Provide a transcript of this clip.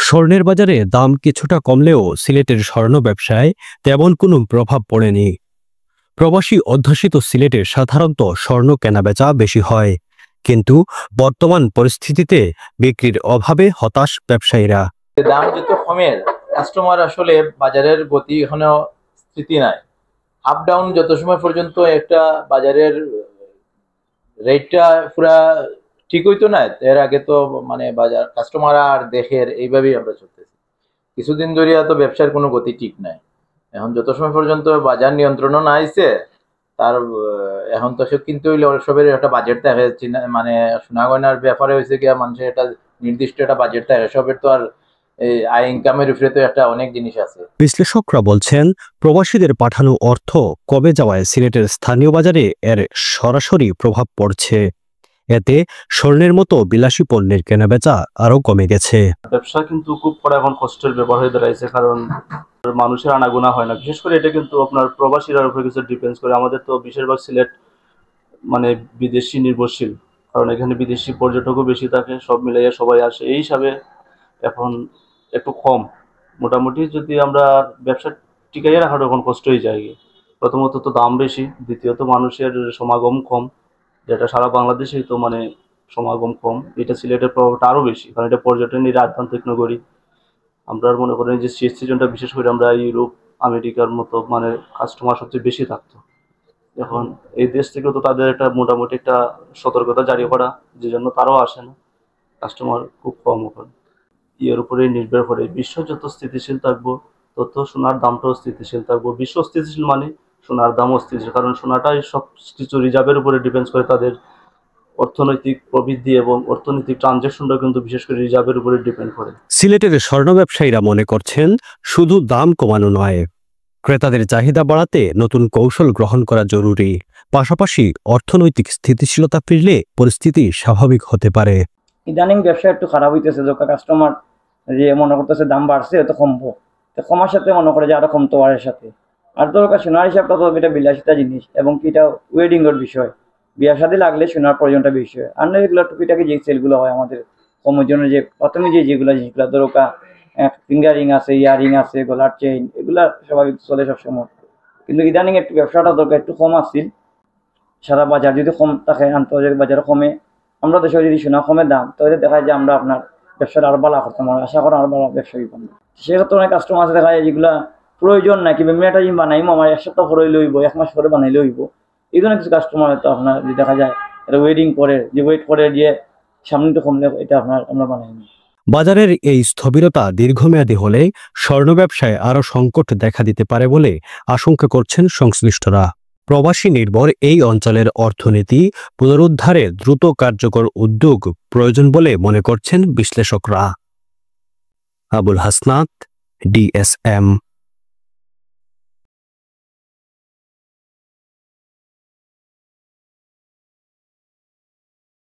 স্বর্ণের বাজারে দাম কিছুটা কমলেও সিলেটের স্বর্ণ ব্যবসায় তেমন কোনো প্রভাব পড়েনি। প্রবাসী অধ্যুষিত সিলেটে সাধারণত স্বর্ণ কেনাবেচা বেশি হয়, কিন্তু বর্তমান পরিস্থিতিতে বিক্রির অভাবে হতাশ ব্যবসায়ীরা। দাম যত কমের কাস্টমার আসলে বাজারের গতি এখনো স্থিতি নাই। আপ ডাউন যত সময় পর্যন্ত একটা বাজারের রেটটা পুরা ঠিক হইতো না, এর আগে তো মানে বাজার কাস্টমার আর দেখের এইভাবেই আমরা চলতেছি। কিছুদিন ধরিয়া তো ব্যবসার কোনো গতি ঠিক নাই। এখন যত সময় পর্যন্ত বাজার নিয়ন্ত্রণও না আইছে তার এখন তো সব কিন্তু সবের একটা বাজেট থাকে, মানে সোনা গয়নার ব্যাপারে হয়েছে গিয়া মানুষের একটা নির্দিষ্ট একটা বাজেট থাকে, সবের তো আর এই আয় ইনকামের উপরে তো একটা অনেক জিনিস আছে। বিশ্লেষকরা বলছেন, প্রবাসীদের পাঠানো অর্থ কমে যাওয়ায় সিলেটের স্থানীয় বাজারে এর সরাসরি প্রভাব পড়ছে। এতে স্বর্ণের মতো বিলাসী পণ্যের কেনাবেচা আরও কমে গেছে। ব্যবসা কিন্তু খুব বড় এখন কষ্টের ব্যাপার হয়ে দাঁড়াইছে, কারণ মানুষের আনাগোনা হয় না। বিশেষ করে এটা কিন্তু আপনার প্রবাসীর উপরে কিছু ডিপেন্ডস করে। আমাদের তো বেশিরভাগ সিলেট মানে বিদেশি নির্ভরশীল, কারণ এখানে বিদেশি পর্যটকও বেশি থাকে, সব মিলাইয়া সবাই আসে। এই হিসাবে এখন একটু কম, মোটামুটি যদি আমরা ব্যবসা টিকাইয়া রাখাটা এখন কষ্ট হয়ে যায়। প্রথমত তো দাম বেশি, দ্বিতীয়ত মানুষের সমাগম কম, যেটা সারা বাংলাদেশেই তো মানে সমাগম কম। এটা সিলেটের প্রভাবটা আরও বেশি, কারণ এটা পর্যটনের রাজধানী নগরী। আমরা মনে করেন যে শেষ সিজনটা বিশেষ করে আমরা ইউরোপ আমেরিকার মতো মানে কাস্টমার সবচেয়ে বেশি থাকতো। এখন এই দেশ থেকেও তো তাদের একটা মোটামুটি একটা সতর্কতা জারি করা, যে জন্য তারাও আসে না, কাস্টমার খুব কম। এখন এর উপরে নির্ভর করে বিশ্ব যত স্থিতিশীল থাকবো তত সোনার দামটাও স্থিতিশীল থাকবো। বিশ্ব স্থিতিশীল মানে সোনার দামও স্থিতিশীল, কারণ সোনাটাই সব কিছু রিজার্ভের উপরে ডিপেন্ড করে। তাদের অর্থনৈতিক প্রবৃদ্ধি এবং অর্থনৈতিক ট্রানজাকশনটা কিন্তু বিশেষ করে রিজার্ভের উপরে ডিপেন্ড করে। সিলেটের স্বর্ণ ব্যবসায়ীরা মনে করছেন, শুধু দাম কমানো নয়, ক্রেতাদের চাহিদা বাড়াতে নতুন কৌশল গ্রহণ করা জরুরি। পাশাপাশি অর্থনৈতিক স্থিতিশীলতা ফিরলে পরিস্থিতি স্বাভাবিক হতে পারে। ইদানিং ব্যবসা একটু খারাপ হইতেছে, যখন কাস্টমার যে মনে করতেছে দাম বাড়ছে এত কমবো, তো কমার সাথে মনে করে যে আরো কমতো বাড়ার সাথে। আর দরকার সোনার হিসাবটা তো এটা বিলাসিতা জিনিস, এবং কি এটা ওয়েডিং এর বিষয়, বিয়া শাদী লাগলে সোনার প্রয়োজনটা বেশি হয়। আর এগুলো টুকিটাকি যে সেলগুলো হয় আমাদের কমের জন্য, যে প্রথমে যেগুলো জিনিসগুলো দরকার, ফিঙ্গার রিং আছে, ইয়ারিং আছে, গলার চেইন, এগুলা স্বাভাবিক চলে সবসময়। কিন্তু ইদানিং একটু ব্যবসাটা দরকার একটু কম আসছিল। সারা বাজার যদি কম থাকে, আন্তর্জাতিক বাজারে কমে, আমরা দেশে যদি সোনা কমে দাম, তাহলে দেখা যায় যে আমরা আপনার ব্যবসাটা আরো ভালো করতাম, আশা করা আরো ভালো ব্যবসায়ী পাবো। সেক্ষেত্রে অনেক কাস্টমার আছে দেখা যায় যেগুলা প্রয়োজন নাই, কিংবা মেয়েটা যদি বানাইমো আমার এক সপ্তাহ পরে লইব, এক মাস পরে বানাইলে হইব। এই ধরনের কিছু কাস্টমার হয়তো আপনার যদি দেখা যায় এটা ওয়েডিং করে, যে ওয়েট করে যে সামনে কমলে এটা আমরা বানাই নি। বাজারের এই স্থবিরতা দীর্ঘমেয়াদী হলে স্বর্ণ ব্যবসায় আরও সংকট দেখা দিতে পারে বলে আশঙ্কা করছেন সংশ্লিষ্টরা। প্রবাসী নির্ভর এই অঞ্চলের অর্থনীতি পুনরুদ্ধারে দ্রুত কার্যকর উদ্যোগ প্রয়োজন বলে মনে করছেন বিশ্লেষকরা। আবুল হাসনাত, DSM।